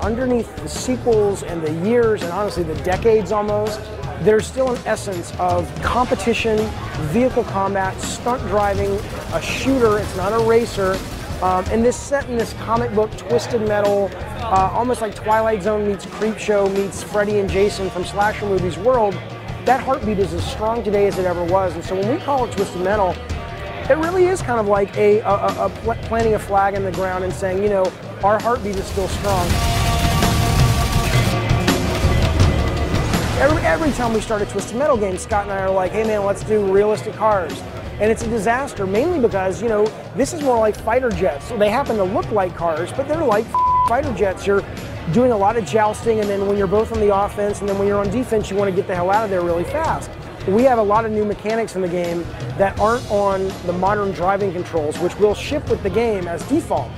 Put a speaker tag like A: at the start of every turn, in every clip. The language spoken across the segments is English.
A: Underneath the sequels and the years and honestly the decades almost, there's still an essence of competition, vehicle combat, stunt driving, a shooter, it's not a racer. And this set in this comic book, Twisted Metal, almost like Twilight Zone meets Creepshow meets Freddy and Jason from slasher movies world, that heartbeat is as strong today as it ever was. And so when we call it Twisted Metal, it really is kind of like planting a flag in the ground and saying, you know, our heartbeat is still strong. Every time we start a Twisted Metal game, Scott and I are like, hey man, let's do realistic cars. And it's a disaster, mainly because, you know, this is more like fighter jets. So they happen to look like cars, but they're like fighter jets. You're doing a lot of jousting, and then when you're both on the offense and then when you're on defense, you want to get the hell out of there really fast. We have a lot of new mechanics in the game that aren't on the modern driving controls, which will ship with the game as default.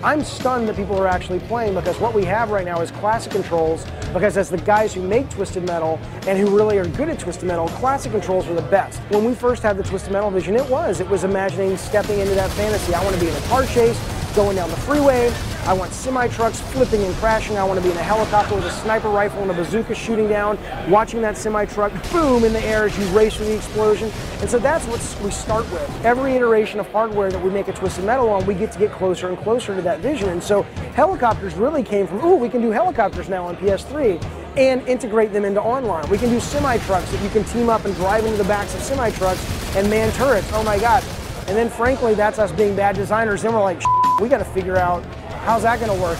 A: I'm stunned that people are actually playing, because what we have right now is classic controls, because as the guys who make Twisted Metal and who really are good at Twisted Metal, classic controls are the best. When we first had the Twisted Metal vision, it was imagining stepping into that fantasy. I want to be in a car chase, going down the freeway. I want semi-trucks flipping and crashing. I want to be in a helicopter with a sniper rifle and a bazooka shooting down, watching that semi-truck boom in the air as you race through the explosion. And so that's what we start with. Every iteration of hardware that we make a Twisted Metal on, we get closer and closer to that vision. And so helicopters really came from, ooh, we can do helicopters now on PS3 and integrate them into online. We can do semi-trucks that you can team up and drive into the backs of semi-trucks and man turrets. Oh my God. And then frankly, that's us being bad designers. Then we're like, we got to figure out, how's that going to work?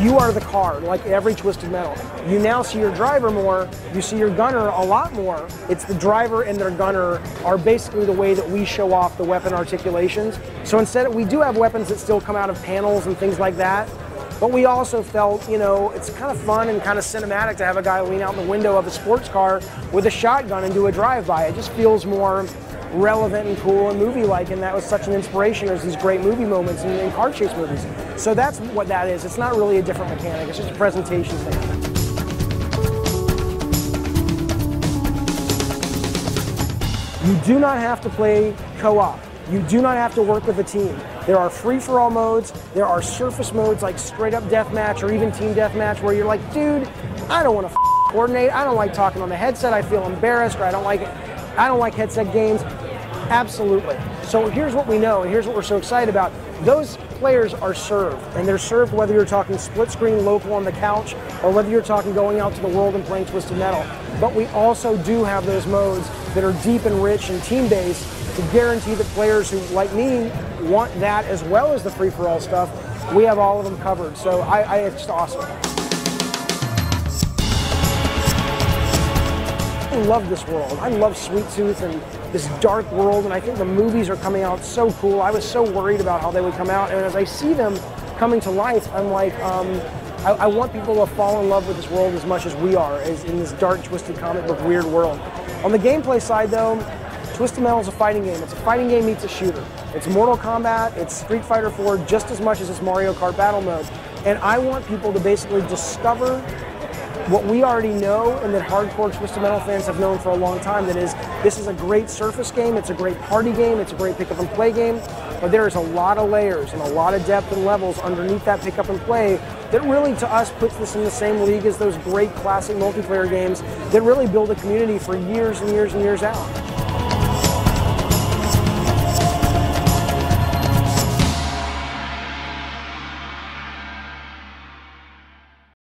A: You are the car, like every Twisted Metal. You now see your driver more, you see your gunner a lot more. It's the driver and their gunner are basically the way that we show off the weapon articulations. So instead, we do have weapons that still come out of panels and things like that, but we also felt, you know, it's kind of fun and kind of cinematic to have a guy lean out the window of a sports car with a shotgun and do a drive-by. It just feels more relevant and cool and movie-like, and that was such an inspiration. There's these great movie moments in car chase movies. So that's what that is. It's not really a different mechanic, it's just a presentation thing. You do not have to play co-op. You do not have to work with a team. There are free-for-all modes, there are surface modes like straight-up deathmatch or even team deathmatch where you're like, dude, I don't want to coordinate, I don't like talking on the headset, I feel embarrassed, or I don't like headset games. Absolutely. So here's what we know, and here's what we're so excited about. Those players are served, and they're served whether you're talking split screen local on the couch or whether you're talking going out to the world and playing Twisted Metal. But we also do have those modes that are deep and rich and team-based to guarantee that players who, like me, want that as well as the free-for-all stuff, we have all of them covered. So it's just awesome. I love this world. I love Sweet Tooth and this dark world, and I think the movies are coming out so cool. I was so worried about how they would come out, and as I see them coming to life, I'm like, I want people to fall in love with this world as much as we are, as in this dark, twisted comic book weird world. On the gameplay side though, Twisted Metal is a fighting game. It's a fighting game meets a shooter. It's Mortal Kombat, it's Street Fighter 4 just as much as it's Mario Kart Battle Mode. And I want people to basically discover what we already know and that hardcore Twisted Metal fans have known for a long time, that is, this is a great surface game, it's a great party game, it's a great pick up and play game, but there is a lot of layers and a lot of depth and levels underneath that pick up and play that really, to us, puts this in the same league as those great classic multiplayer games that really build a community for years and years and years out.